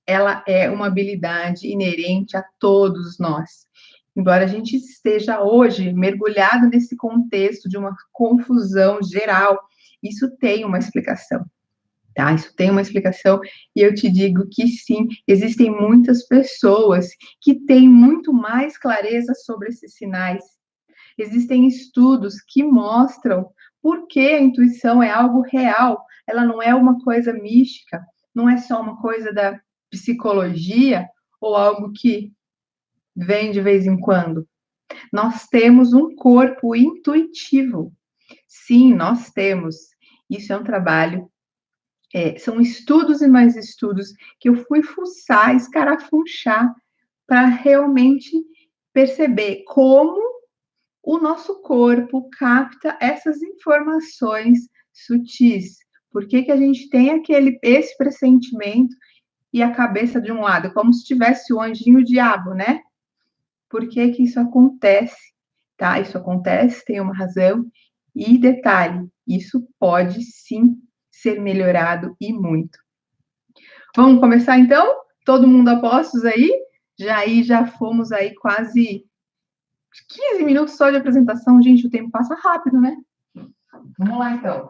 ela é uma habilidade inerente a todos nós. Embora a gente esteja hoje mergulhado nesse contexto de uma confusão geral, isso tem uma explicação, tá? Isso tem uma explicação e eu te digo que sim, existem muitas pessoas que têm muito mais clareza sobre esses sinais. Existem estudos que mostram por que a intuição é algo real, ela não é uma coisa mística, não é só uma coisa da psicologia ou algo que vem de vez em quando. Nós temos um corpo intuitivo. Sim, nós temos. Isso é um trabalho, são estudos e mais estudos que eu fui fuçar, escarafunchar, para realmente perceber como o nosso corpo capta essas informações sutis. Por que a gente tem esse pressentimento e a cabeça de um lado, como se tivesse o anjinho e o diabo, né? Por que isso acontece? Tá? Isso acontece, tem uma razão. E detalhe, isso pode sim ser melhorado e muito. Vamos começar então? Todo mundo a postos aí? Já fomos aí quase 15 minutos só de apresentação. Gente, o tempo passa rápido, né? Vamos lá então.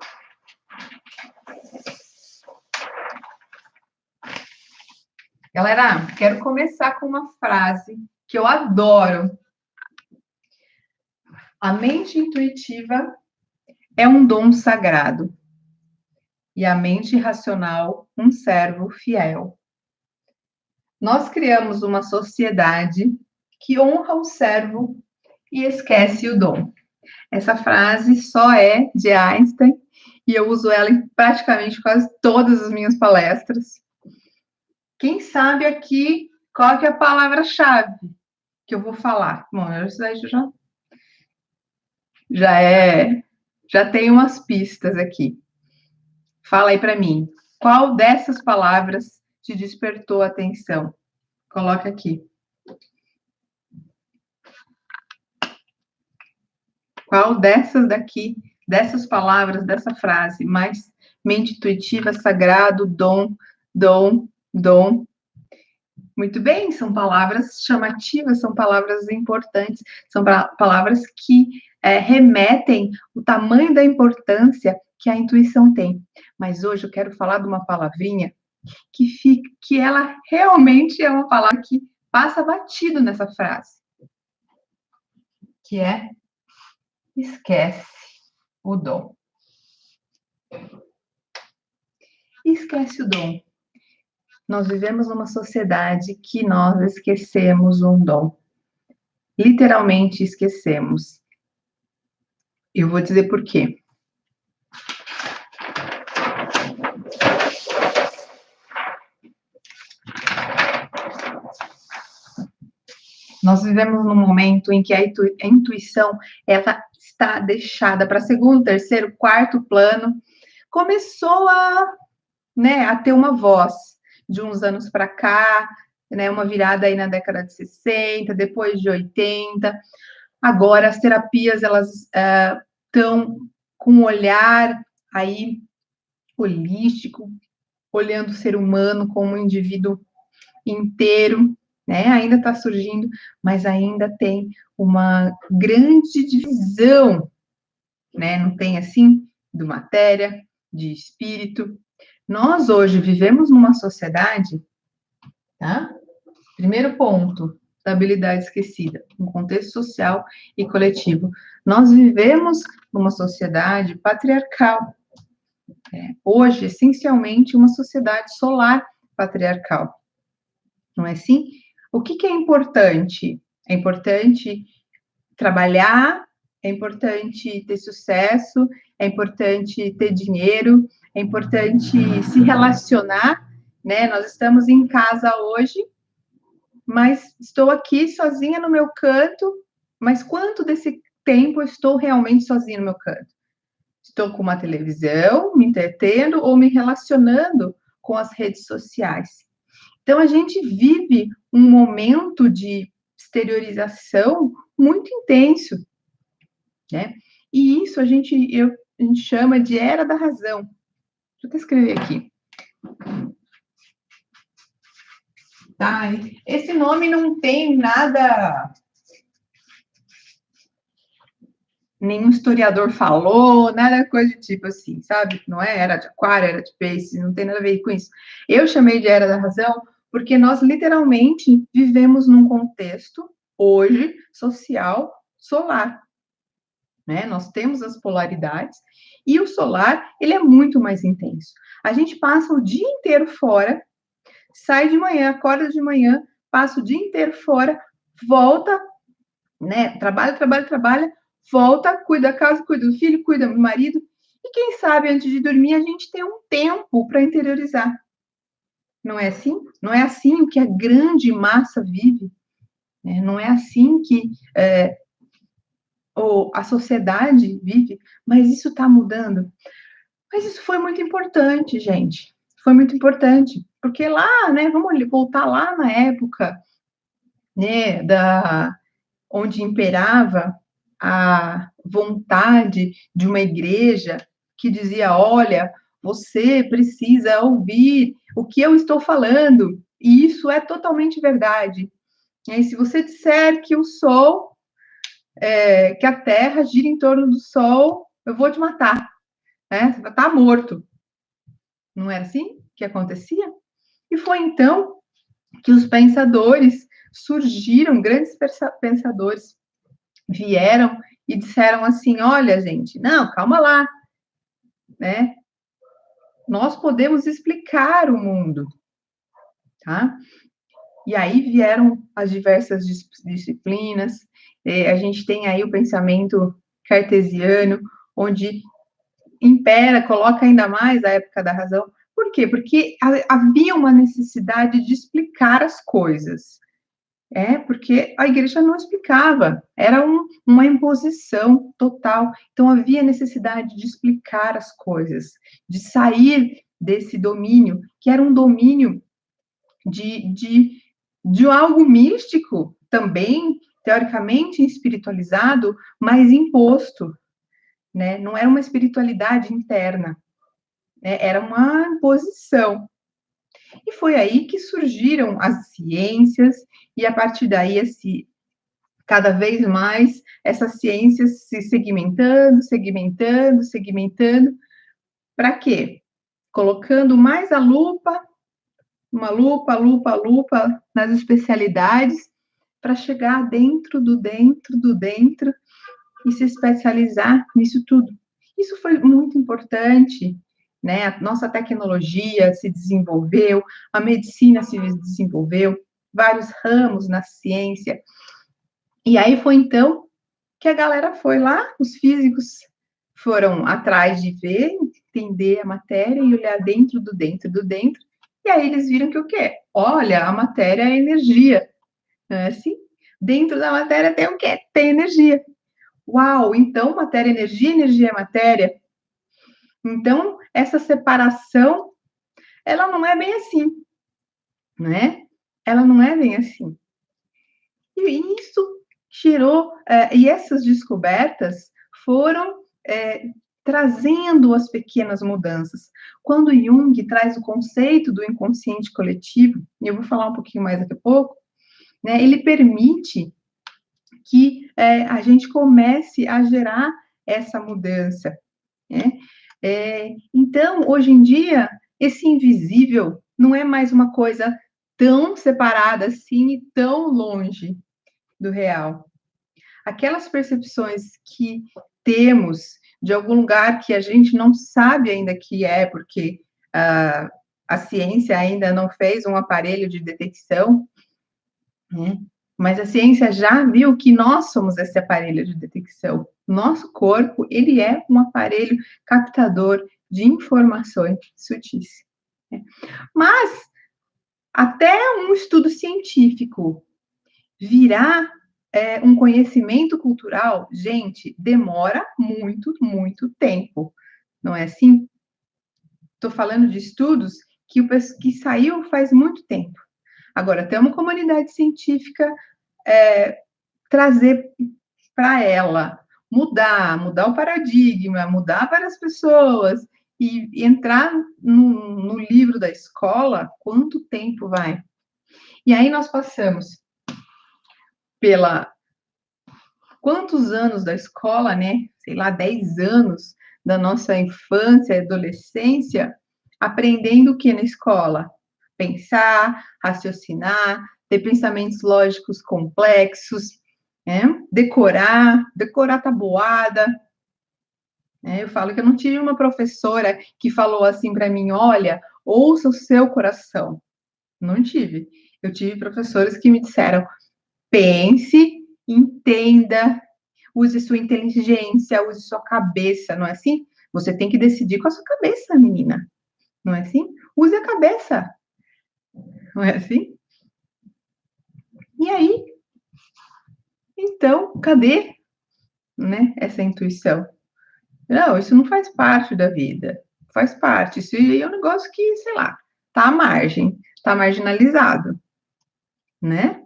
Galera, quero começar com uma frase que eu adoro. A mente intuitiva é um dom sagrado e a mente racional um servo fiel. Nós criamos uma sociedade que honra o servo e esquece o dom. Essa frase só é de Einstein e eu uso ela em praticamente quase todas as minhas palestras. Quem sabe aqui qual que é a palavra-chave que eu vou falar? Bom, já tem umas pistas aqui. Fala aí para mim, qual dessas palavras te despertou a atenção? Coloca aqui. Qual dessas palavras, dessa frase, mais mente intuitiva, sagrado, dom. Muito bem, são palavras chamativas, são palavras importantes, são palavras que remetem o tamanho da importância que a intuição tem. Mas hoje eu quero falar de uma palavrinha que ela realmente é uma palavra que passa batido nessa frase, que é esquece o dom. Esquece o dom. Nós vivemos numa sociedade que nós esquecemos um dom. Literalmente esquecemos. Eu vou dizer por quê. Nós vivemos num momento em que a intuição ela está deixada para segundo, terceiro, quarto plano. Começou a ter uma voz de uns anos para cá, né, uma virada aí na década de 60, depois de 80. Agora as terapias elas estão com um olhar aí holístico, olhando o ser humano como um indivíduo inteiro, né? Ainda está surgindo, mas ainda tem uma grande divisão, né? Não tem assim, de matéria, de espírito. Nós hoje vivemos numa sociedade, tá? Primeiro ponto da habilidade esquecida, um contexto social e coletivo. Nós vivemos numa sociedade patriarcal. Hoje, essencialmente, uma sociedade solar patriarcal. Não é assim? O que é importante? É importante trabalhar, é importante ter sucesso, é importante ter dinheiro, é importante se relacionar, né? Nós estamos em casa hoje, mas estou aqui sozinha no meu canto, mas quanto desse tempo eu estou realmente sozinha no meu canto? Estou com uma televisão, me entretendo ou me relacionando com as redes sociais. Então, a gente vive um momento de exteriorização muito intenso, né? E isso a gente chama de era da razão. Deixa eu até escrever aqui. Tá? Esse nome não tem nada, nenhum historiador falou, nada coisa de tipo assim, sabe? Não é era de aquário, era de peixe, não tem nada a ver com isso. Eu chamei de Era da Razão porque nós literalmente vivemos num contexto, hoje, social, solar, né? Nós temos as polaridades, e o solar, ele é muito mais intenso. A gente passa o dia inteiro fora, sai de manhã, acorda de manhã, passa o dia inteiro fora, volta, né? Trabalha, volta, cuida da casa, cuida do filho, cuida do marido. E quem sabe antes de dormir a gente tem um tempo para interiorizar. Não é assim? Não é assim o que a grande massa vive? Né? Não é assim que a sociedade vive? Mas isso está mudando. Mas isso foi muito importante, gente. Foi muito importante. Porque lá, né? Vamos voltar lá na época, né? Onde imperava a vontade de uma igreja que dizia: olha, você precisa ouvir o que eu estou falando, e isso é totalmente verdade. E se você disser que o Sol, que a Terra gira em torno do Sol, eu vou te matar, né? Você vai estar morto. Não era assim que acontecia? E foi então que os pensadores surgiram, grandes pensadores vieram e disseram assim: olha, gente, não, calma lá, né? Nós podemos explicar o mundo, tá? E aí vieram as diversas disciplinas. A gente tem aí o pensamento cartesiano, onde impera, coloca ainda mais a época da razão. Por quê? Porque havia uma necessidade de explicar as coisas. Porque a igreja não explicava, era uma imposição total. Então, havia necessidade de explicar as coisas, de sair desse domínio, que era um domínio de algo místico, também, teoricamente espiritualizado, mas imposto, né? Não era uma espiritualidade interna, né? Era uma imposição. E foi aí que surgiram as ciências, e a partir daí cada vez mais essas ciências se segmentando. Para quê? Colocando mais a lupa, uma lupa nas especialidades, para chegar dentro do dentro e se especializar nisso tudo. Isso foi muito importante, né? A nossa tecnologia se desenvolveu, a medicina se desenvolveu, vários ramos na ciência. E aí foi então que a galera foi lá, os físicos foram atrás de ver, entender a matéria e olhar dentro do dentro do dentro, e aí eles viram que o quê? Olha, a matéria é energia, não é assim? Dentro da matéria tem o quê? Tem energia. Uau, então matéria é energia, energia é matéria. Então, essa separação, ela não é bem assim, né? Ela não é bem assim. E isso gerou, e essas descobertas foram trazendo as pequenas mudanças. Quando Jung traz o conceito do inconsciente coletivo, e eu vou falar um pouquinho mais daqui a pouco, né, ele permite que a gente comece a gerar essa mudança, né? Então, hoje em dia, esse invisível não é mais uma coisa tão separada assim e tão longe do real. Aquelas percepções que temos de algum lugar que a gente não sabe ainda que é, porque a ciência ainda não fez um aparelho de detecção, né? Mas a ciência já viu que nós somos esse aparelho de detecção. Nosso corpo, ele é um aparelho captador de informações sutis, né? Mas até um estudo científico virar um conhecimento cultural, gente, demora muito, muito tempo. Não é assim? Estou falando de estudos que saiu faz muito tempo. Agora, tem uma comunidade científica trazer para ela, mudar o paradigma, mudar para as pessoas e entrar no livro da escola, quanto tempo vai? E aí nós passamos pela quantos anos da escola, né? Sei lá, 10 anos da nossa infância e adolescência, aprendendo o que na escola? Pensar, raciocinar, ter pensamentos lógicos complexos, né? Decorar tabuada. Né? Eu falo que eu não tive uma professora que falou assim para mim, olha, ouça o seu coração. Não tive. Eu tive professores que me disseram, pense, entenda, use sua inteligência, use sua cabeça, não é assim? Você tem que decidir com a sua cabeça, menina. Não é assim? Use a cabeça. Não é assim? E aí, então, cadê, né, essa intuição? Não, isso não faz parte da vida. Faz parte. Isso aí é um negócio que, sei lá, tá à margem, tá marginalizado, né?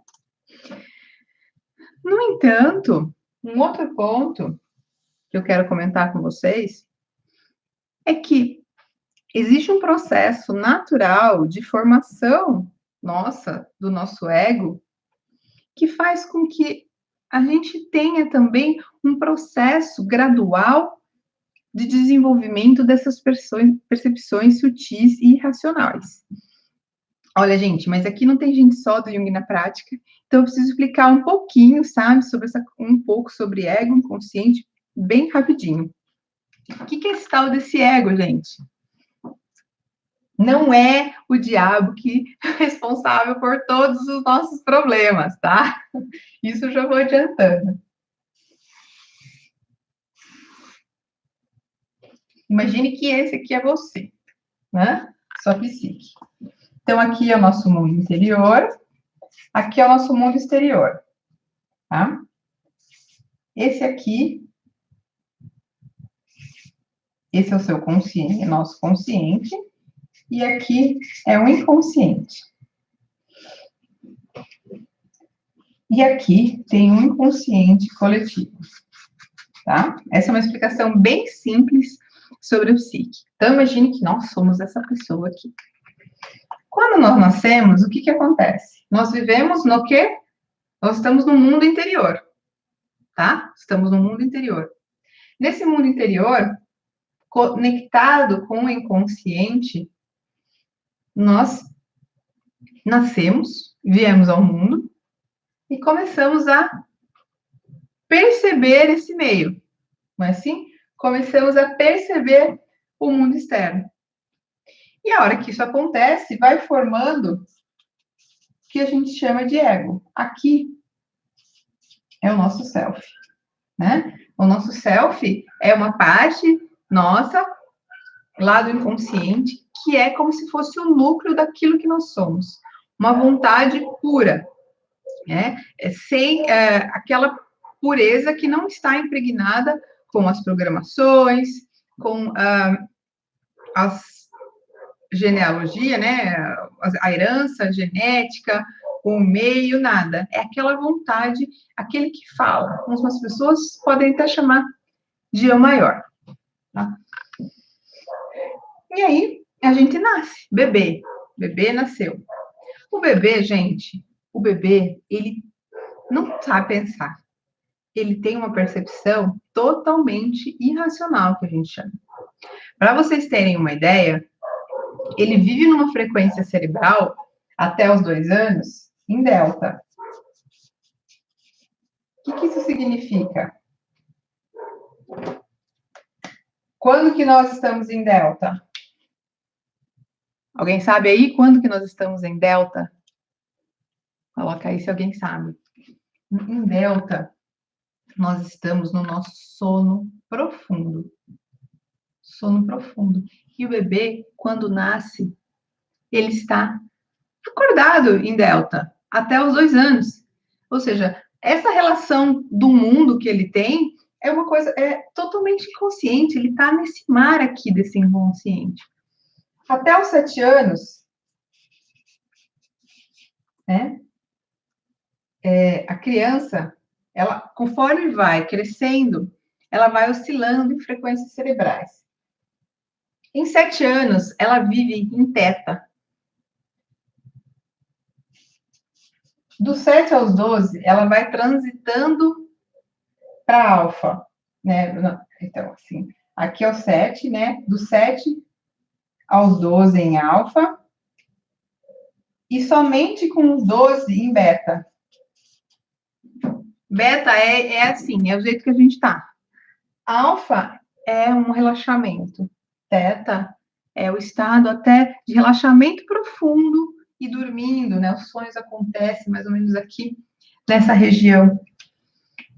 No entanto, um outro ponto que eu quero comentar com vocês é que existe um processo natural de formação nossa, do nosso ego, que faz com que a gente tenha também um processo gradual de desenvolvimento dessas percepções sutis e irracionais. Olha, gente, mas aqui não tem gente só do Jung na prática, então eu preciso explicar um pouquinho, sabe, um pouco sobre ego inconsciente, bem rapidinho. O que é esse tal desse ego, gente? Não é o diabo que é responsável por todos os nossos problemas, tá? Isso eu já vou adiantando. Imagine que esse aqui é você, né? Sua psique. Então, aqui é o nosso mundo interior, aqui é o nosso mundo exterior, tá? Esse aqui, esse é o seu consciente, nosso consciente, e aqui é o inconsciente. E aqui tem um inconsciente coletivo, tá? Essa é uma explicação bem simples sobre o psique. Então, imagine que nós somos essa pessoa aqui. Quando nós nascemos, o que acontece? Nós vivemos no quê? Nós estamos no mundo interior, tá? Estamos no mundo interior. Nesse mundo interior, conectado com o inconsciente, nós nascemos, viemos ao mundo e começamos a perceber esse meio, não é assim? Começamos a perceber o mundo externo. E a hora que isso acontece, vai formando o que a gente chama de ego. Aqui é o nosso self, né? O nosso self é uma parte nossa, lá do inconsciente, que é como se fosse o núcleo daquilo que nós somos. Uma vontade pura, né? Sem aquela pureza que não está impregnada com as programações, com as genealogia, né? A herança genética, o meio, nada. É aquela vontade, aquele que fala. Algumas pessoas podem até chamar de eu maior. Tá? E aí, a gente nasce, bebê. Bebê nasceu. O bebê, gente, o bebê, ele não sabe pensar. Ele tem uma percepção totalmente irracional, que a gente chama. Para vocês terem uma ideia, ele vive numa frequência cerebral até os 2 anos em delta. O que isso significa? Quando que nós estamos em delta? Alguém sabe aí quando que nós estamos em delta? Coloca aí se alguém sabe. Em delta, nós estamos no nosso sono profundo. Sono profundo. E o bebê, quando nasce, ele está acordado em delta até os 2 anos. Ou seja, essa relação do mundo que ele tem é uma coisa totalmente inconsciente. Ele está nesse mar aqui desse inconsciente. Até os 7 anos, né? A criança, ela, conforme vai crescendo, ela vai oscilando em frequências cerebrais. Em 7 anos, ela vive em teta. Do 7 aos 12, ela vai transitando para alfa, né? Então, assim, aqui é o 7, né? Do 7 aos 12 em alfa, e somente com os 12 em beta. Beta é assim, é o jeito que a gente tá. Alfa é um relaxamento. Teta é o estado até de relaxamento profundo e dormindo, né? Os sonhos acontecem mais ou menos aqui nessa região.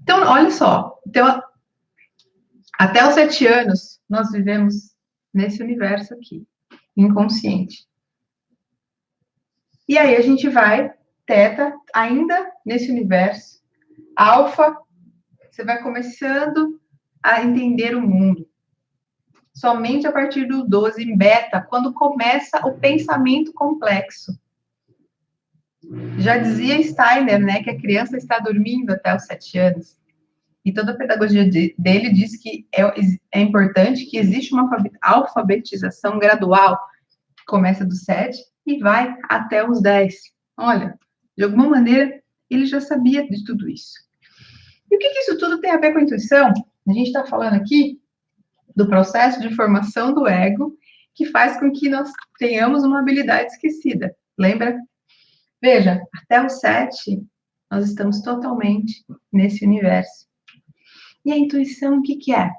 Então, olha só. Então, até os 7 anos, nós vivemos nesse universo aqui, inconsciente. E aí a gente vai, teta, ainda nesse universo. Alfa, você vai começando a entender o mundo. Somente a partir do 12, em beta, quando começa o pensamento complexo. Já dizia Steiner, né, que a criança está dormindo até os 7 anos. E toda a pedagogia dele diz que é importante que existe uma alfabetização gradual, que começa dos 7 e vai até os 10. Olha, de alguma maneira, ele já sabia de tudo isso. E o que isso tudo tem a ver com a intuição? A gente está falando aqui do processo de formação do ego, que faz com que nós tenhamos uma habilidade esquecida. Lembra? Veja, até os 7, nós estamos totalmente nesse universo. E a intuição, o que é?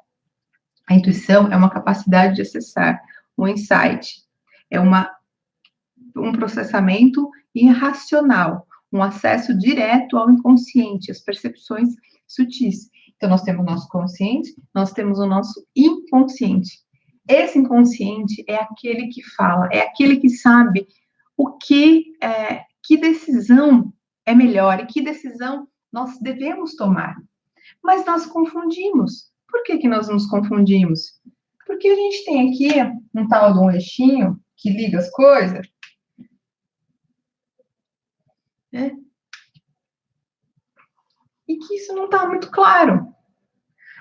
A intuição é uma capacidade de acessar um insight, é um processamento irracional, um acesso direto ao inconsciente, às percepções sutis. Então, nós temos o nosso consciente, nós temos o nosso inconsciente. Esse inconsciente é aquele que fala, é aquele que sabe que decisão é melhor e que decisão nós devemos tomar. Mas nós confundimos. Por que nós nos confundimos? Porque a gente tem aqui um tal de um eixinho que liga as coisas, né? E que isso não está muito claro.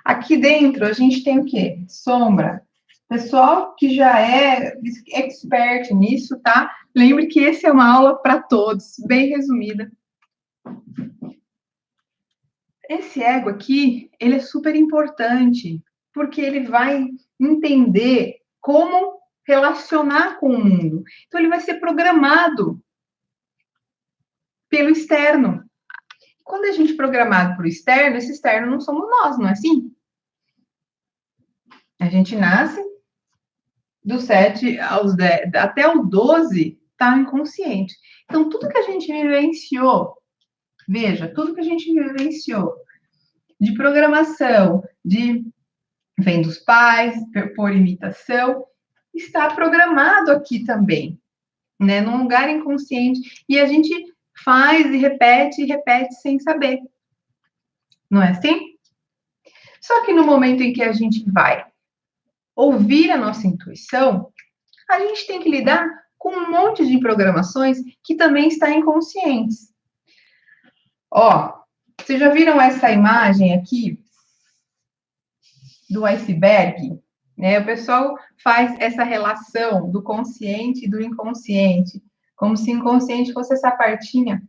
Aqui dentro a gente tem o quê? Sombra. Pessoal que já é expert nisso, tá? Lembre que esse é uma aula para todos, bem resumida. Esse ego aqui, ele é super importante, porque ele vai entender como relacionar com o mundo. Então, ele vai ser programado pelo externo. Quando a gente é programado para o externo, esse externo não somos nós, não é assim? A gente nasce do 7 aos 10, até o 12, está inconsciente. Então, tudo que a gente vivenciou, veja, tudo que a gente vivenciou de programação, vem dos pais, por imitação, está programado aqui também, né? Num lugar inconsciente. E a gente faz e repete sem saber. Não é assim? Só que no momento em que a gente vai ouvir a nossa intuição, a gente tem que lidar com um monte de programações que também está inconscientes. Ó, vocês já viram essa imagem aqui do iceberg? Né? O pessoal faz essa relação do consciente e do inconsciente, como se o inconsciente fosse essa partinha,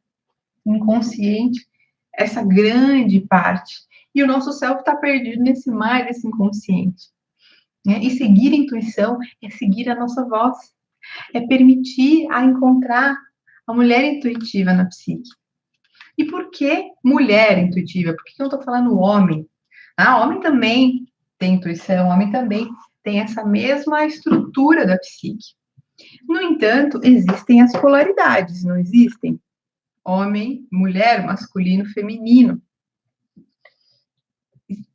inconsciente, essa grande parte. E o nosso self está perdido nesse mar desse inconsciente. Né? E seguir a intuição é seguir a nossa voz, é permitir a encontrar a mulher intuitiva na psique. E por que mulher intuitiva? Por que eu estou falando homem? Homem também tem intuição, homem também tem essa mesma estrutura da psique. No entanto, existem as polaridades, não existem? Homem, mulher, masculino, feminino.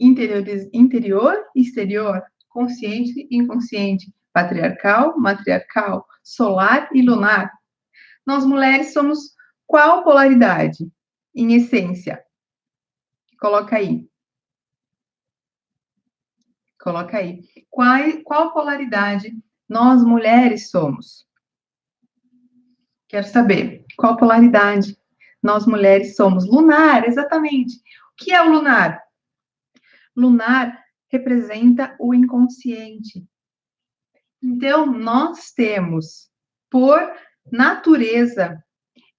Interior, exterior, consciente, inconsciente, patriarcal, matriarcal, solar e lunar. Nós mulheres somos qual polaridade? Em essência. Coloca aí. Coloca aí. Qual polaridade nós mulheres somos? Quero saber. Qual polaridade nós mulheres somos? Lunar, exatamente. O que é o lunar? Lunar representa o inconsciente. Então, nós temos, por natureza,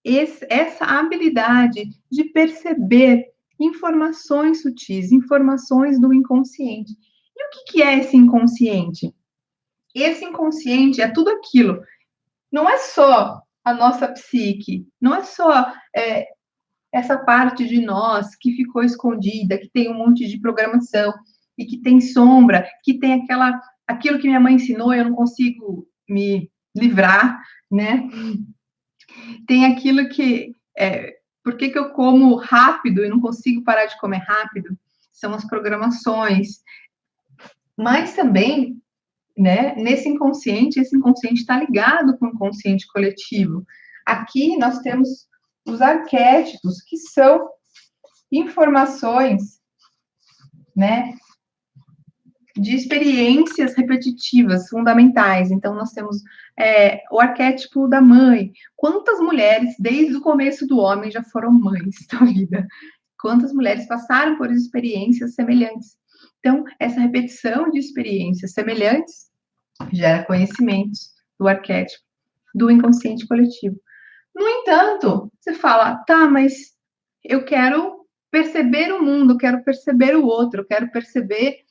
essa habilidade de perceber informações sutis, informações do inconsciente. E o que é esse inconsciente? Esse inconsciente é tudo aquilo. Não é só a nossa psique, não é só essa parte de nós que ficou escondida, que tem um monte de programação e que tem sombra, que tem aquilo que minha mãe ensinou, eu não consigo me livrar, né? Tem aquilo que por que eu como rápido e não consigo parar de comer rápido? São as programações. Mas também, né, esse inconsciente está ligado com o inconsciente coletivo. Aqui nós temos os arquétipos, que são informações, né, de experiências repetitivas, fundamentais. Então, nós temos o arquétipo da mãe. Quantas mulheres, desde o começo do homem, já foram mães da vida? Quantas mulheres passaram por experiências semelhantes? Então, essa repetição de experiências semelhantes gera conhecimentos do arquétipo do inconsciente coletivo. No entanto, você fala, tá, mas eu quero perceber o mundo, quero perceber o outro, quero perceber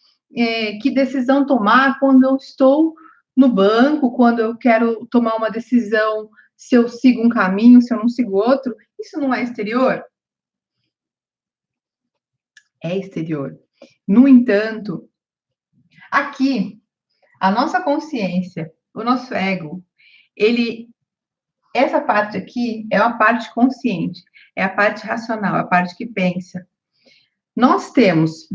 que decisão tomar quando eu estou no banco, quando eu quero tomar uma decisão, se eu sigo um caminho, se eu não sigo outro. Isso não é exterior? É exterior. No entanto, aqui, a nossa consciência, o nosso ego, essa parte aqui é a parte consciente, é a parte racional, a parte que pensa. Nós temos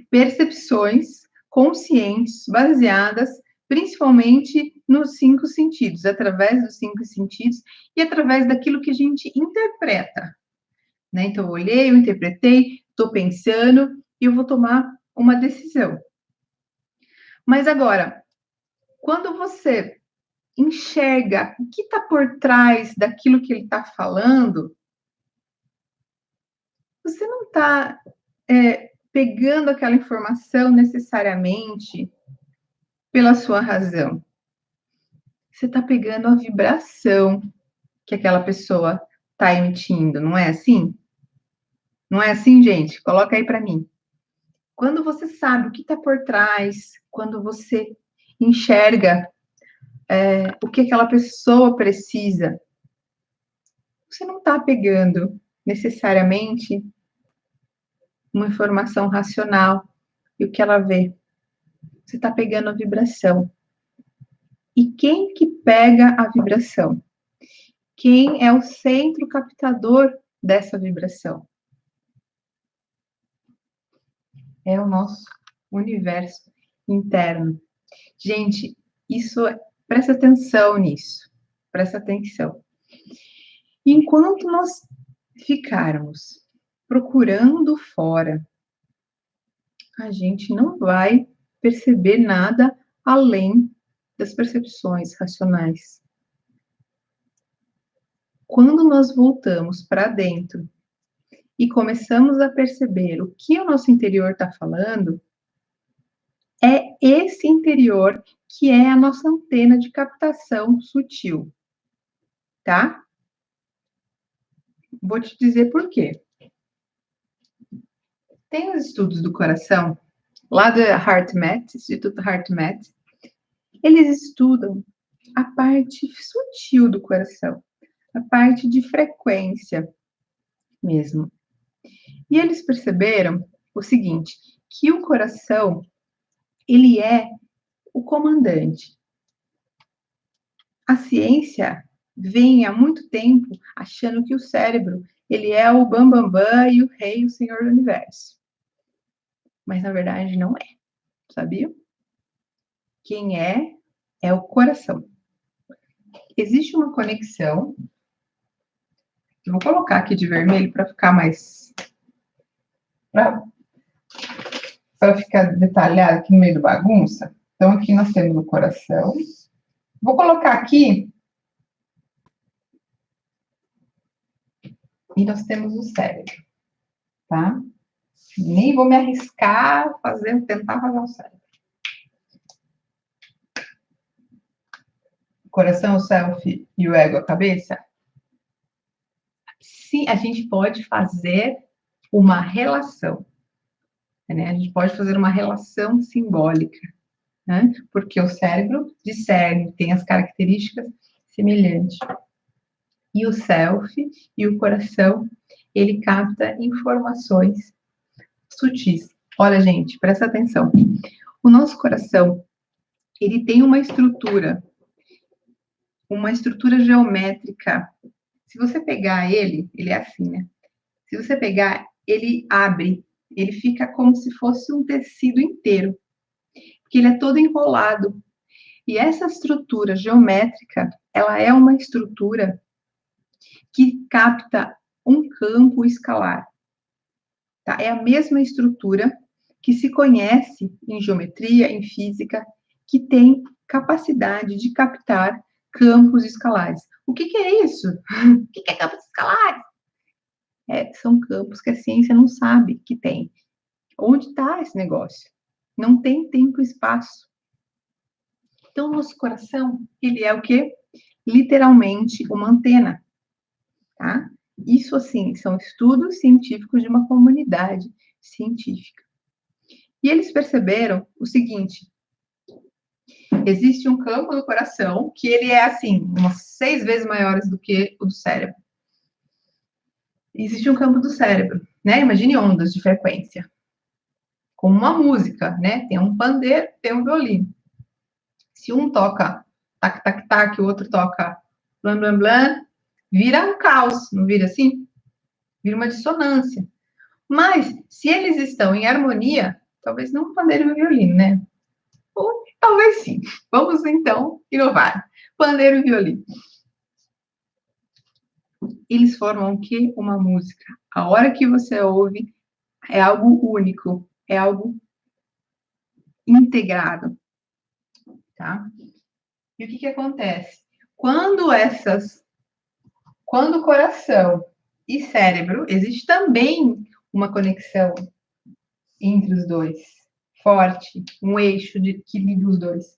percepções conscientes baseadas principalmente nos 5 sentidos, através dos 5 sentidos e através daquilo que a gente interpreta. Né? Então, eu olhei, eu interpretei, estou pensando e eu vou tomar uma decisão. Mas agora, quando você enxerga o que está por trás daquilo que ele está falando, você não está pegando aquela informação necessariamente pela sua razão. Você está pegando a vibração que aquela pessoa está emitindo, não é assim? Não é assim, gente? Coloca aí para mim. Quando você sabe o que está por trás, quando você enxerga o que aquela pessoa precisa, você não está pegando necessariamente uma informação racional e o que ela vê. Você está pegando a vibração. E quem que pega a vibração? Quem é o centro captador dessa vibração? É o nosso universo interno. Gente, presta atenção nisso. Presta atenção. Enquanto nós ficarmos procurando fora, a gente não vai perceber nada além das percepções racionais. Quando nós voltamos para dentro e começamos a perceber o que o nosso interior está falando, é esse interior que é a nossa antena de captação sutil, tá? Vou te dizer por quê. Tem os estudos do coração, lá do HeartMath, Instituto HeartMath, eles estudam a parte sutil do coração, a parte de frequência mesmo. E eles perceberam o seguinte, que o coração, ele é o comandante. A ciência vem há muito tempo achando que o cérebro, ele é o bambambam e o rei, o senhor do universo. Mas, na verdade, não é. Sabia? Quem é o coração. Existe uma conexão. Eu vou colocar aqui de vermelho para ficar mais... Para ficar detalhado aqui no meio da bagunça. Então, aqui nós temos o coração. Vou colocar aqui. E nós temos o cérebro. Tá? Nem vou me arriscar tentar fazer o cérebro. O coração, o self e o ego, a cabeça. sim, a gente pode fazer uma relação, né? A gente pode fazer uma relação simbólica, né? Porque o cérebro discerne, tem as características semelhantes. E o self e o coração, ele capta informações sutis. Olha, gente, presta atenção. O nosso coração, ele tem uma estrutura geométrica. Se você pegar ele é assim, né? Se você pegar, ele abre, ele fica como se fosse um tecido inteiro, porque ele é todo enrolado. E essa estrutura geométrica, ela é uma estrutura que capta um campo escalar. Tá? É a mesma estrutura que se conhece em geometria, em física, que tem capacidade de captar campos escalares. O que é isso? O que é campos escalares? São campos que a ciência não sabe que tem. Onde está esse negócio? Não tem tempo e espaço. Então, nosso coração, ele é o quê? Literalmente uma antena, tá? Isso, assim, são estudos científicos de uma comunidade científica. E eles perceberam o seguinte: existe um campo do coração que ele é, assim, umas 6 vezes maiores do que o do cérebro. Existe um campo do cérebro, né? Imagine ondas de frequência. Como uma música, né? Tem um pandeiro, tem um violino. Se um toca tac, tac, tac, o outro toca blam, blam, blam, vira um caos, não vira assim? Vira uma dissonância. Mas, se eles estão em harmonia, talvez não o pandeiro e o violino, né? Ou talvez sim. Vamos, então, inovar. Pandeiro e violino. Eles formam o quê? Uma música. A hora que você ouve, é algo único, é algo integrado, tá? E o que acontece? Quando coração e cérebro, existe também uma conexão entre os dois, forte, um eixo que liga os dois.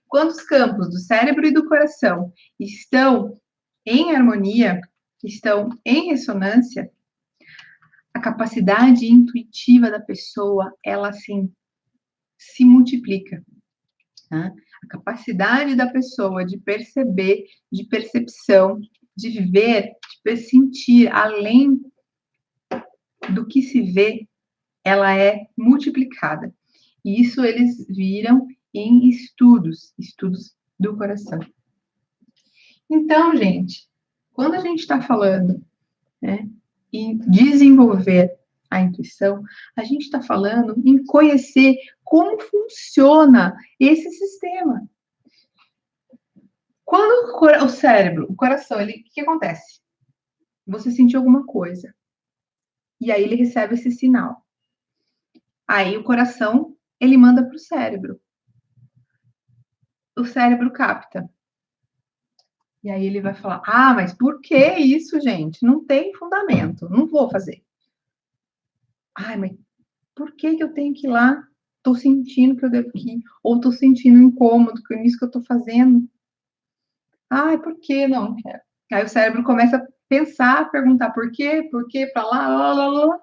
Quando os campos do cérebro e do coração estão em harmonia, estão em ressonância, a capacidade intuitiva da pessoa, ela assim, se multiplica. Tá? A capacidade da pessoa de perceber, de percepção, de ver, de sentir além do que se vê, ela é multiplicada. E isso eles viram em estudos do coração. Então, gente, quando a gente está falando, né, em desenvolver a intuição, a gente está falando em conhecer como funciona esse sistema. Quando o cérebro, o coração, o que acontece? Você sentiu alguma coisa. E aí ele recebe esse sinal. Aí o coração, ele manda para o cérebro. O cérebro capta. E aí ele vai falar: ah, mas por que isso, gente? Não tem fundamento, não vou fazer. Ai, mas por que eu tenho que ir lá? Tô sentindo que eu devo ir. Ou tô sentindo incômodo com isso que eu tô fazendo. Ai, por que não? Não quero. Aí o cérebro começa a pensar, perguntar por quê, para lá.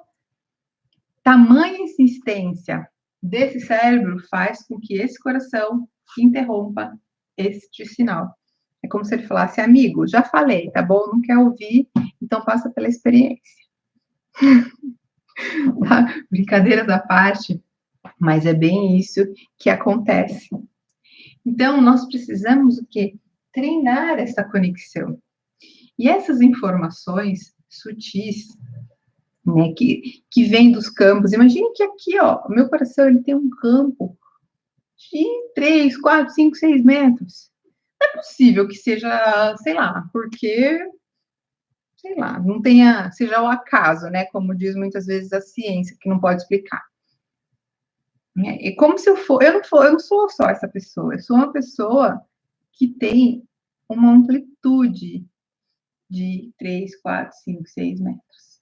Tamanha insistência desse cérebro faz com que esse coração interrompa este sinal. É como se ele falasse: amigo, já falei, tá bom? Não quer ouvir, então passa pela experiência. Tá? Brincadeiras à parte, mas é bem isso que acontece. Então, nós precisamos o quê? Treinar essa conexão. E essas informações sutis, né, que vêm dos campos. Imagine que aqui, ó, o meu coração, ele tem um campo de 3, 4, 5, 6 metros. Não é possível que seja, sei lá, porque, sei lá, não tenha, seja o acaso, né, como diz muitas vezes a ciência, que não pode explicar. É como se eu não sou só essa pessoa, eu sou uma pessoa que tem uma amplitude de 3, 4, 5, 6 metros.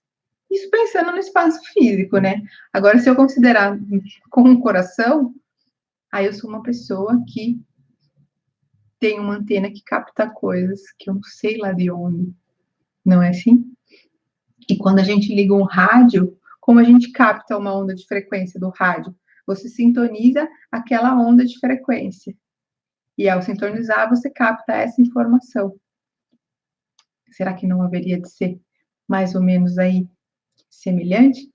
Isso pensando no espaço físico, né? Agora, se eu considerar com um coração, aí eu sou uma pessoa que tem uma antena que capta coisas que eu não sei lá de onde. Não é assim? E quando a gente liga um rádio, como a gente capta uma onda de frequência do rádio? Você sintoniza aquela onda de frequência. E ao sintonizar, você capta essa informação. Será que não haveria de ser mais ou menos aí semelhante?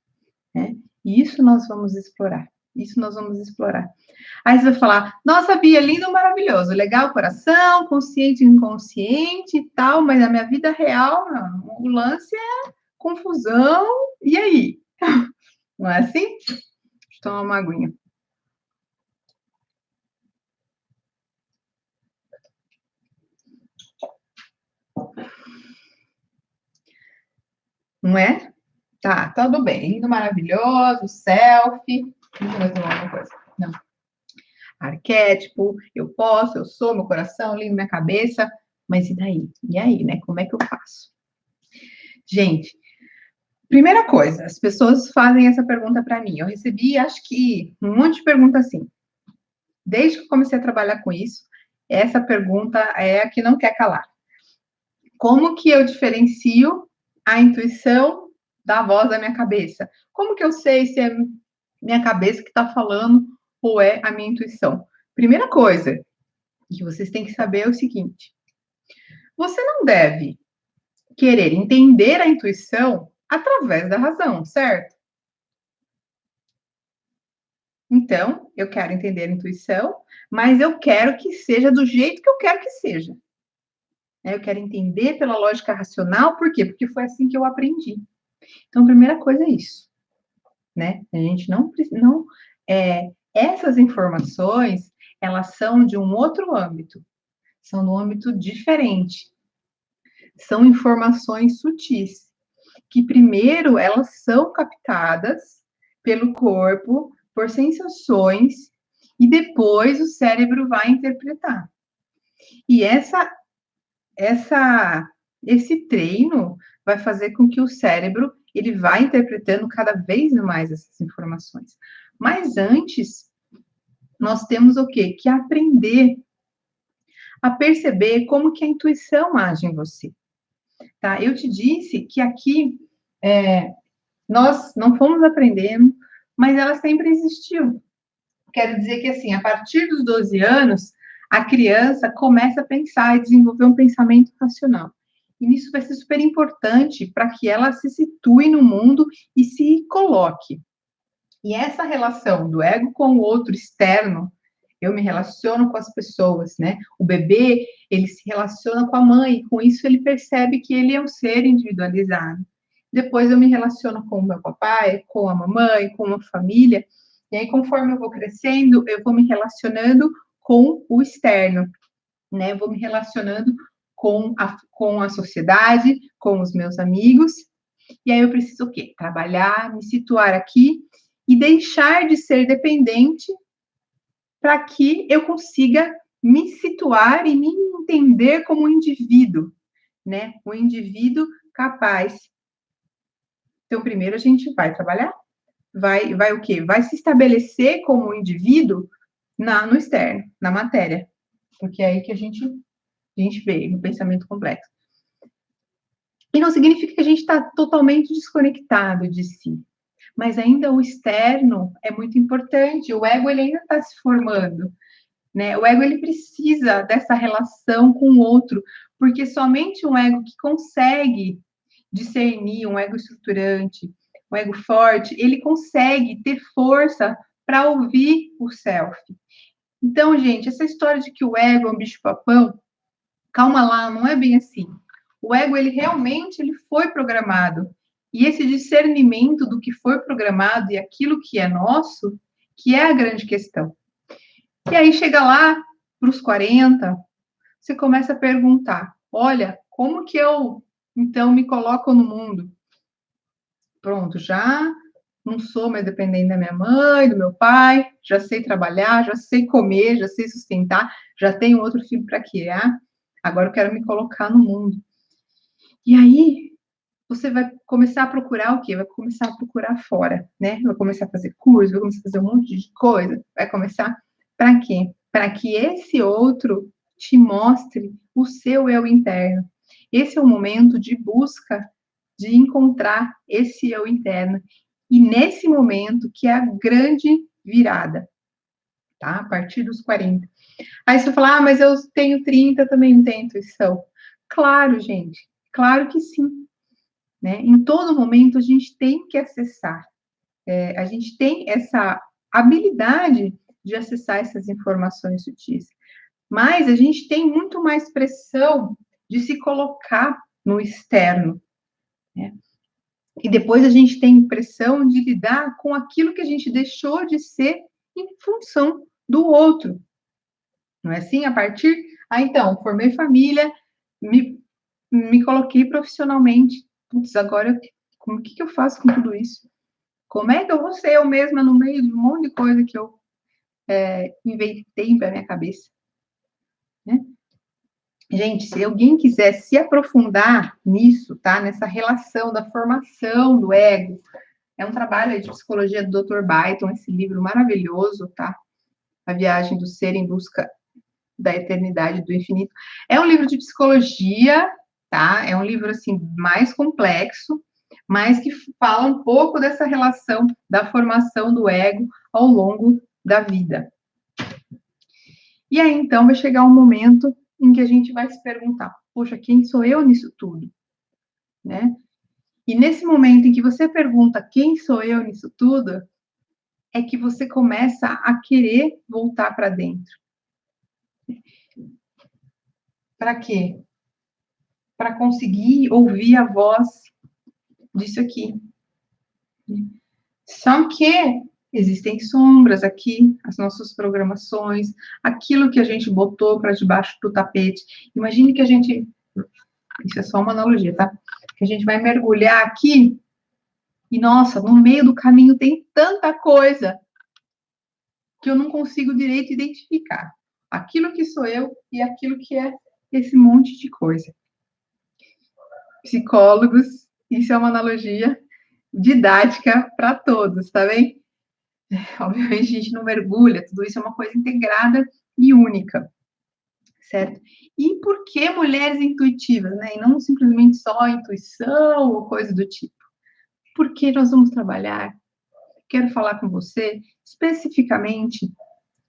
Né? E isso nós vamos explorar. Isso nós vamos explorar. Aí você vai falar, nossa, Bia, lindo, maravilhoso, legal, coração, consciente, inconsciente e tal, mas na minha vida real, não. O lance é confusão, e aí? Não é assim? Deixa eu tomar uma aguinha. Não é? Tá, tudo bem. Lindo, maravilhoso, selfie. Deixa eu ver se tem alguma coisa. Não. Arquétipo, eu posso, eu sou, meu coração, lindo, minha cabeça. Mas e daí? E aí, né? Como é que eu faço? Gente, primeira coisa, as pessoas fazem essa pergunta para mim. Eu recebi, acho que, um monte de pergunta assim. Desde que eu comecei a trabalhar com isso, essa pergunta é a que não quer calar. Como que eu diferencio a intuição da voz da minha cabeça? Como que eu sei se é minha cabeça que está falando ou é a minha intuição? Primeira coisa que vocês têm que saber é o seguinte: você não deve querer entender a intuição através da razão, certo? Então, eu quero entender a intuição, mas eu quero que seja do jeito que eu quero que seja. Eu quero entender pela lógica racional, por quê? Porque foi assim que eu aprendi. Então, a primeira coisa é isso, né? A gente não essas informações, elas são de um outro âmbito, são no âmbito diferente. São informações sutis, que primeiro elas são captadas pelo corpo, por sensações, e depois o cérebro vai interpretar. E esse treino vai fazer com que o cérebro ele vá interpretando cada vez mais essas informações. Mas antes, nós temos o quê? Que aprender a perceber como que a intuição age em você. Tá? Eu te disse que aqui nós não fomos aprendendo, mas ela sempre existiu. Quero dizer que, assim, a partir dos 12 anos, a criança começa a pensar e desenvolver um pensamento racional. E isso vai ser super importante para que ela se situe no mundo e se coloque. E essa relação do ego com o outro externo, eu me relaciono com as pessoas, né? O bebê, ele se relaciona com a mãe, e com isso ele percebe que ele é um ser individualizado. Depois eu me relaciono com o meu papai, com a mamãe, com a família, e aí conforme eu vou crescendo, eu vou me relacionando com o externo, né? Eu vou me relacionando com a sociedade, com os meus amigos, e aí eu preciso o quê? Trabalhar, me situar aqui e deixar de ser dependente para que eu consiga me situar e me entender como um indivíduo, né? Um indivíduo capaz. Então, primeiro a gente vai trabalhar, vai o quê? Vai se estabelecer como um indivíduo no externo, na matéria, porque é aí que a gente vê no pensamento complexo. E não significa que a gente está totalmente desconectado de si, mas ainda o externo é muito importante. O ego ele ainda está se formando, né? O ego ele precisa dessa relação com o outro, porque somente um ego que consegue discernir, um ego estruturante, um ego forte, ele consegue ter força para ouvir o self. Então, gente, essa história de que o ego é um bicho-papão, calma lá, não é bem assim. O ego, ele realmente ele foi programado. E esse discernimento do que foi programado e aquilo que é nosso, que é a grande questão. E aí chega lá para os 40, você começa a perguntar: olha, como que eu então me coloco no mundo? Pronto, já não sou mais dependente da minha mãe, do meu pai, já sei trabalhar, já sei comer, já sei sustentar, já tenho outro filho para criar, agora eu quero me colocar no mundo. E aí, você vai começar a procurar o quê? Vai começar a procurar fora, né? Vai começar a fazer curso, vai começar a fazer um monte de coisa, vai começar para quê? Para que esse outro te mostre o seu eu interno. Esse é o momento de busca de encontrar esse eu interno. E nesse momento que é a grande virada, tá? A partir dos 40. Aí você fala, mas eu tenho 30, também não tenho intuição. Claro, gente, claro que sim. Né? Em todo momento a gente tem que acessar. A gente tem essa habilidade de acessar essas informações sutis. Mas a gente tem muito mais pressão de se colocar no externo. Né? E depois a gente tem pressão de lidar com aquilo que a gente deixou de ser em função do outro. Não é assim? A partir... então, formei família, me coloquei profissionalmente. Putz, agora, o que eu faço com tudo isso? Como é que eu vou ser eu mesma no meio de um monte de coisa que eu inventei para minha cabeça? Né? Gente, se alguém quiser se aprofundar nisso, tá? Nessa relação da formação do ego, é um trabalho de psicologia do Dr. Byton, esse livro maravilhoso, tá? A Viagem do Ser em Busca da Eternidade do Infinito. É um livro de psicologia, tá? É um livro, assim, mais complexo, mas que fala um pouco dessa relação da formação do ego ao longo da vida. E aí, então, vai chegar um momento em que a gente vai se perguntar, poxa, quem sou eu nisso tudo? Né? E nesse momento em que você pergunta quem sou eu nisso tudo, é que você começa a querer voltar para dentro. Para quê? Para conseguir ouvir a voz disso aqui. Só que existem sombras aqui, as nossas programações, aquilo que a gente botou para debaixo do tapete. Imagine que a gente... Isso é só uma analogia, tá? Que a gente vai mergulhar aqui e, nossa, no meio do caminho tem tanta coisa que eu não consigo direito identificar. Aquilo que sou eu e aquilo que é esse monte de coisa. Psicólogos, isso é uma analogia didática para todos, tá bem? Obviamente a gente não mergulha, tudo isso é uma coisa integrada e única, certo? E por que mulheres intuitivas, né? E não simplesmente só intuição ou coisa do tipo. Porque nós vamos trabalhar, quero falar com você especificamente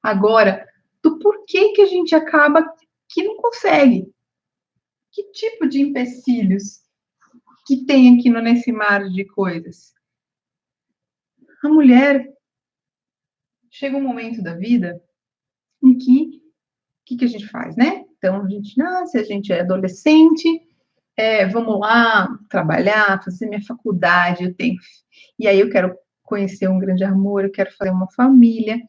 agora do porquê que a gente acaba que não consegue. Que tipo de empecilhos que tem aqui nesse mar de coisas? A mulher chega um momento da vida em que o que a gente faz, né? Então, a gente nasce, a gente é adolescente, vamos lá trabalhar, fazer minha faculdade, eu tenho... E aí eu quero conhecer um grande amor, eu quero fazer uma família.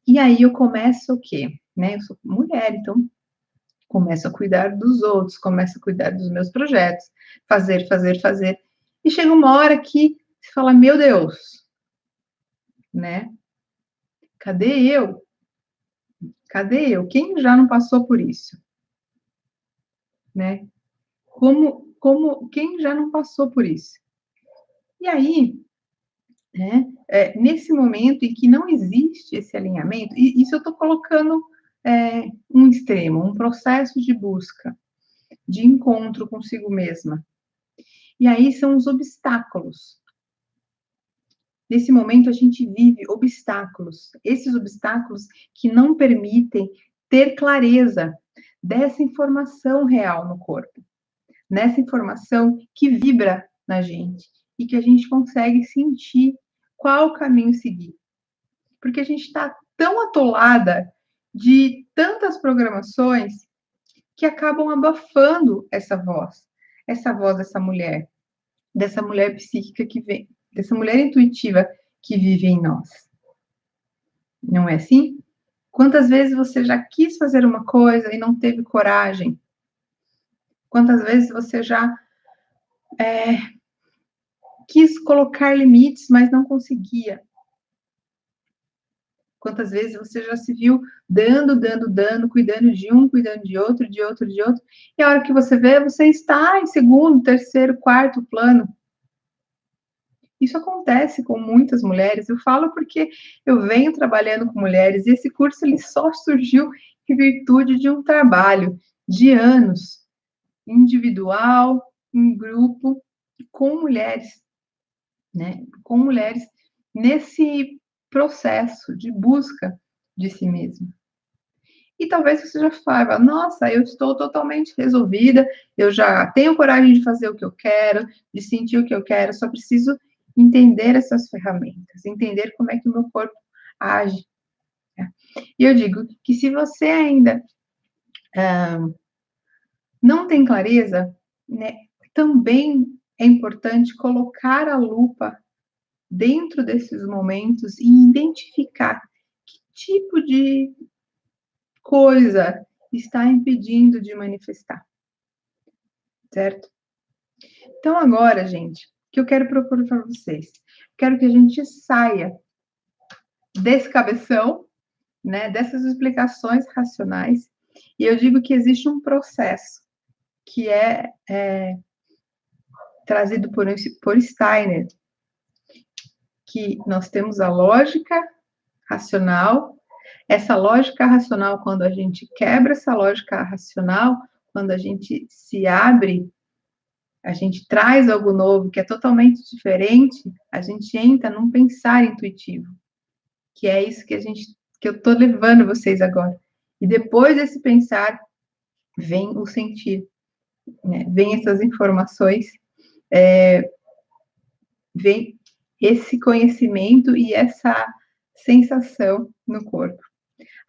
E aí eu começo o quê? Né? Eu sou mulher, então começo a cuidar dos outros, começo a cuidar dos meus projetos, fazer. E chega uma hora que você fala, meu Deus, né? Cadê eu? Cadê eu? Quem já não passou por isso? Né? Quem já não passou por isso? E aí, né, nesse momento em que não existe esse alinhamento, e isso eu estou colocando um extremo, um processo de busca, de encontro consigo mesma. E aí são os obstáculos. Nesse momento a gente vive obstáculos, esses obstáculos que não permitem ter clareza dessa informação real no corpo, nessa informação que vibra na gente e que a gente consegue sentir qual caminho seguir. Porque a gente está tão atolada de tantas programações que acabam abafando essa voz dessa mulher psíquica que vem, dessa mulher intuitiva que vive em nós. Não é assim? Quantas vezes você já quis fazer uma coisa e não teve coragem? Quantas vezes você já quis colocar limites, mas não conseguia? Quantas vezes você já se viu dando, cuidando de um, cuidando de outro, e a hora que você vê, você está em segundo, terceiro, quarto plano. Isso acontece com muitas mulheres, eu falo porque eu venho trabalhando com mulheres, e esse curso ele só surgiu em virtude de um trabalho de anos, individual, em grupo, com mulheres, né? Com mulheres nesse processo de busca de si mesma. E talvez você já saiba, nossa, eu estou totalmente resolvida, eu já tenho coragem de fazer o que eu quero, de sentir o que eu quero, só preciso entender essas ferramentas, entender como é que o meu corpo age. Né? E eu digo que se você ainda não tem clareza, né, também é importante colocar a lupa dentro desses momentos e identificar que tipo de coisa está impedindo de manifestar, certo? Então, agora, gente, o que eu quero propor para vocês? Quero que a gente saia desse cabeção, né, dessas explicações racionais, e eu digo que existe um processo que é trazido por Steiner, que nós temos a lógica racional. Essa lógica racional, quando a gente quebra essa lógica racional, quando a gente se abre, a gente traz algo novo que é totalmente diferente, a gente entra num pensar intuitivo, que é isso que eu estou levando vocês agora. E depois desse pensar, vem o sentir, né? Vem essas informações, vem esse conhecimento e essa sensação no corpo.